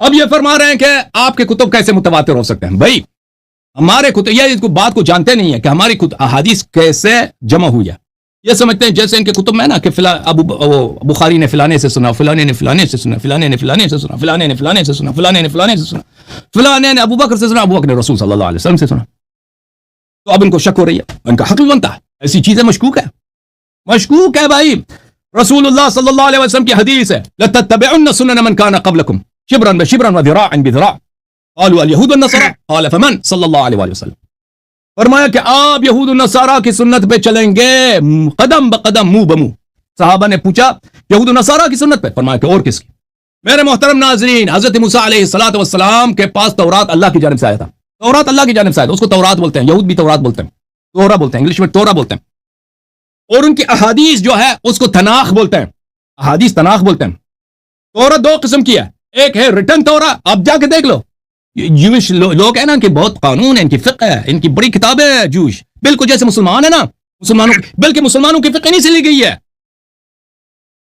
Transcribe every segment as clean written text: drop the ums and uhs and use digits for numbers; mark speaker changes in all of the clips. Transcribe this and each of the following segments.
Speaker 1: اب یہ فرما رہے ہیں کہ آپ کے کتب کیسے متواتر ہو سکتے ہیں؟ بھائی ہمارے کتب یہ بات کو جانتے نہیں ہیں کہ ہماری احادیث کیسے جمع ہوئی ہے. یہ سمجھتے ہیں جیسے ان کے کتب میں نا کہ بخاری نے فلانے سے سنا، فلانے نے فلانے سے سنا، فلانے نے فلانے سے سنا، فلانے نے فلانے سے سنا، فلانے نے فلانے سے سنا، فلانے نے ابو بکر سے سنا، ابو بکر نے رسول صلی اللہ علیہ وسلم سے سنا. تو اب ان کو شک ہو رہی ہے، ان کا حق بنتا ہے. ایسی چیزیں مشکوک ہے بھائی. رسول اللہ صلی اللہ علیہ وسلم کی حدیث ہے لَتَتَّبِعُنَّ سُنَنَ مَنْ كَانَ قَبْلَكُمْ شِبْرًا بِشِبْرًا وَذِرَاعًا بِذِرَاعٍ قالوا اليهود والنصارى قال فمن صلی اللہ علیہ وسلم. فرمایا کہ آپ یہود النصارہ کی سنت پہ چلیں گے قدم بقدم منہ بمنہ. صحابہ نے پوچھا یہود النصارہ کی سنت پہ؟ فرمایا کہ اور کس کی؟ میرے محترم ناظرین، حضرت موسیٰ علیہ السلام کے پاس تورات اللہ کی جانب سے آیا تھا. تورات اللہ کی جانب سے آیا تھا، اس کو تورات بولتے ہیں، یہود بھی تورات بولتے ہیں، تورا بولتے ہیں، انگلش میں تورا بولتے ہیں. اور ان کی احادیث جو ہے اس کو تناخ بولتے ہیں، احادیث تناخ بولتے ہیں. تورا دو قسم کی ہے، ایک ہے ریٹن تورا، آپ جا کے دیکھ لو. جوش لوگ ہیں نا، ان کے بہت قانون ہے، ان کی فقہ ہے، ان کی بڑی کتابیں ہیں. جوش بالکل جیسے مسلمان ہے نا، مسلمانوں بلکہ مسلمانوں کی فقہ نہیں سے لی گئی ہے.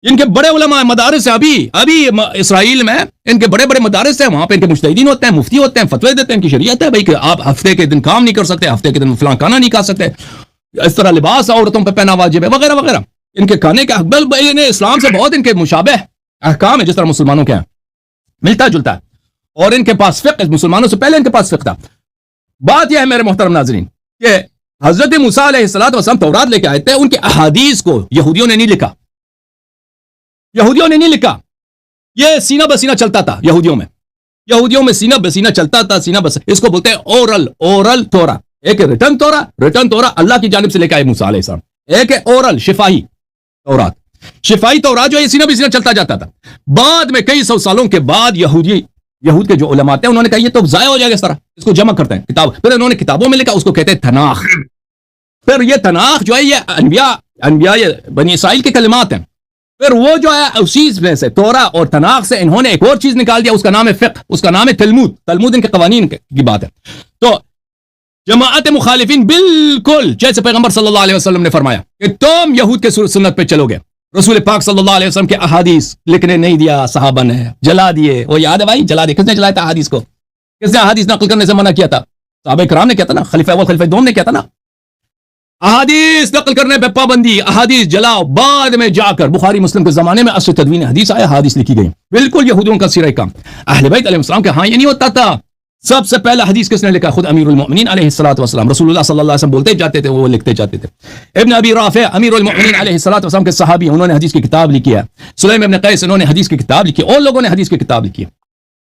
Speaker 1: ان کے بڑے علماء مدارس ہیں، ابھی اسرائیل میں ان کے بڑے بڑے مدارس ہیں، وہاں پہ ان کے مجتہدین ہوتے ہیں، مفتی ہوتے ہیں، فتوے دیتے ہیں. ان کی شریعت ہے بھائی کہ آپ ہفتے کے دن کام نہیں کر سکتے، ہفتے کے دن فلاں کھانا نہیں کھا سکتے، اس طرح لباس عورتوں پہ پہنا واجب ہے وغیرہ وغیرہ. ان کے کھانے کا اسلام سے بہت ان کے مشابہ احکام ہے، جس طرح مسلمانوں کے ہیں، ملتا جلتا ہے. اور ان کے پاس فقہ مسلمانوں سے پہلے ان کے پاس فقہ تھا. بات یہ ہے میرے محترم ناظرین کہ حضرت موسیٰ علیہ السلام تورات لے کے آئے تھے. ان کے احادیث کو یہودیوں نے نہیں لکھا، یہودیوں نے نہیں لکھا. یہ سینہ بسینہ چلتا تھا یہودیوں میں سینہ بسینہ چلتا تھا، سینہ بس. اس کو بولتے ہیں اورل تورا. ایک ریٹن تورا اللہ کی جانب سے لے کے آئے موسیٰ علیہ السلام. ایک ہے اورل شفاہی تورات. شفاہی تورات جو یہ سینہ بسینہ چلتا جاتا تھا. بعد میں کئی سو سالوں کے بعد یہود کے جو علماء تھے انہوں نے کہا یہ تو ضائع ہو جائے گا، اس طرح اس کو جمع کرتے ہیں کتاب. پھر انہوں نے کتابوں میں لکھا، اس کو کہتے ہیں تناخ. پھر یہ تناخ جو ہے یہ انبیاء بنی اسرائیل کے کلمات ہیں. پھر وہ جو ہے اسی میں سے تورا اور تناخ سے انہوں نے ایک اور چیز نکال دیا، اس کا نام ہے فقہ، اس کا نام ہے تلمود ان کے قوانین کی بات ہے. تو جماعت مخالفین بالکل جیسے پیغمبر صلی اللہ علیہ وسلم نے فرمایا کہ تم یہود کے سنت پہ چلو گے. رسول پاک صلی اللہ علیہ وسلم کے احادیث لکھنے نہیں دیا، صحابہ نے جلا دیے. وہ یاد ہے بھائی، جلا دیے. کس نے جلایا تھا احادیث کو؟ کس نے احادیث نقل کرنے سے منع کیا تھا؟ صحابہ کرام نے کیا تھا نا، خلیفہ اول خلیفہ دوم نے کیا تھا نا. احادیث نقل کرنے پہ پابندی، احادیث جلاؤ. بعد میں جا کر بخاری مسلم کے زمانے میں اصل تدوین حدیث آیا، حدیث لکھی گئی. بالکل یہودیوں کا سرہ کام. اہل بیت علیہ السلام کے ہاں یہ نہیں ہوتا تھا. سب سے پہلا حدیث کس نے لکھا؟ خود امیر المؤمنین علیہ الصلوۃ والسلام. رسول اللہ صلی اللہ علیہ وسلم بولتے جاتے تھے، وہ لکھتے جاتے تھے. ابن ابی رافع امیر المؤمنین علیہ الصلوۃ والسلام کے صحابی، انہوں نے حدیث کی کتاب لکھی ہے. سلیم ابن قیس انہوں نے حدیث کی کتاب لکھی، اور لوگوں نے حدیث کی کتاب لکھی ہے.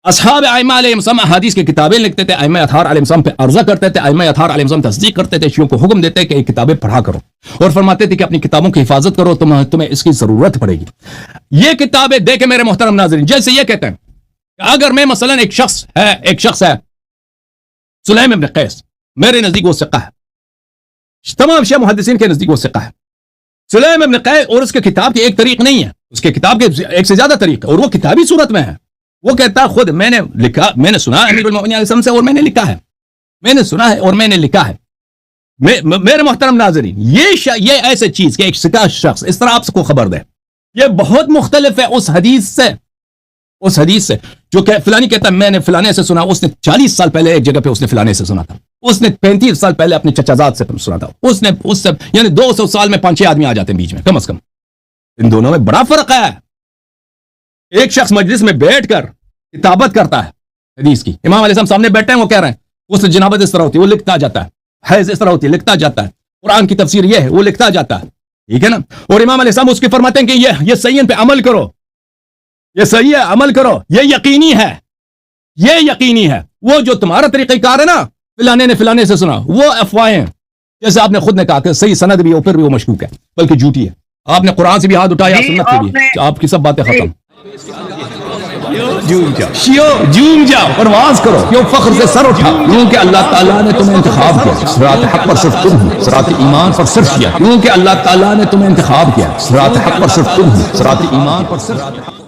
Speaker 1: اصحاب ائمہ علیہ السلام حدیث کی کتابیں لکھتے تھے، ائمہ اطہار علیہ السلام پہ عرضہ کرتے تھے، ائمہ اطہار علیہ السلام تصدیق کرتے تھے، شیعوں کو حکم دیتے کہ یہ کتابیں پڑھا کرو، اور فرماتے تھے کہ اپنی کتابوں کی حفاظت کرو، تمہیں اس کی ضرورت پڑے گی. یہ کتابیں دیکھیں میرے محترم ناظرین، جیسے یہ کہتے ہیں کہ اگر میں مثلا ایک شخص ہے سلیم ابن قیس، میرے نزدیک وہ ثقہ ہے، تمام شیعہ محدثین کے نزدیک وہ ثقہ ہے. سلیم ابن قیس اور اس کے کتاب کی ایک طریق نہیں ہے، اس کے کتاب کے ایک سے زیادہ طریق ہے، اور وہ کتابی صورت میں ہے. وہ کہتا ہے خود میں نے لکھا، میں نے سنا امیر المؤمنین علیہ السلام سے، اور میں نے لکھا ہے، میں نے سنا ہے اور میں نے لکھا ہے. میرے محترم ناظرین، یہ ایسے چیز کہ ایک ثقہ شخص اس طرح آپ کو خبر دے، یہ بہت مختلف ہے اس حدیث سے جو کہ فلانی کہتا ہے میں نے فلانے سے سنا. اس نے 40 سال پہلے ایک جگہ پہ اس نے فلانے سے سنا تھا، اس نے 35 سال پہلے اپنے چچا زاد سے سنا تھا، اس سے یعنی 200 سال میں 5-6 آدمی آ جاتے ہیں بیچ میں کم از کم. ان دونوں میں بڑا فرق ہے. ایک شخص مجلس میں بیٹھ کر کتابت کرتا ہے حدیث کی، امام علیہ السلام سامنے بیٹھے ہیں، وہ کہہ رہے ہیں اس سے جنابت اس طرح ہوتی ہے، وہ لکھتا جاتا ہے، حیض اس طرح ہوتی ہے، لکھتا جاتا ہے، قرآن کی تفسیر یہ ہے، وہ لکھتا جاتا ہے. ٹھیک ہے نا. اور امام علیہ السلام اس کی فرماتے ہیں کہ یہ صحیح ہے، پہ عمل کرو، یہ صحیح ہے، عمل کرو، یہ یقینی ہے. وہ جو تمہارا طریقہ کار ہے نا، فلانے نے فلانے سے سنا، وہ افواہیں، جیسے آپ نے خود نے کہا کہ صحیح سند بھی ہو پھر بھی وہ مشکوک ہے، بلکہ جھوٹی ہے. آپ نے قرآن سے بھی ہاتھ اٹھایا، سنت سے بھی، آپ کی سب باتیں ختم. جوم جاؤ، پرواز کرو، کیوں فخر سے سر اٹھا، کیونکہ اللہ تعالیٰ نے تمہیں انتخاب کیا. صراط حق پر صرف تم ہو، صراط ایمان پر صرف کیا، کیونکہ اللہ تعالیٰ نے تمہیں انتخاب کیا. صراط حق پر صرف تم ہو، صراط ایمان پر صرف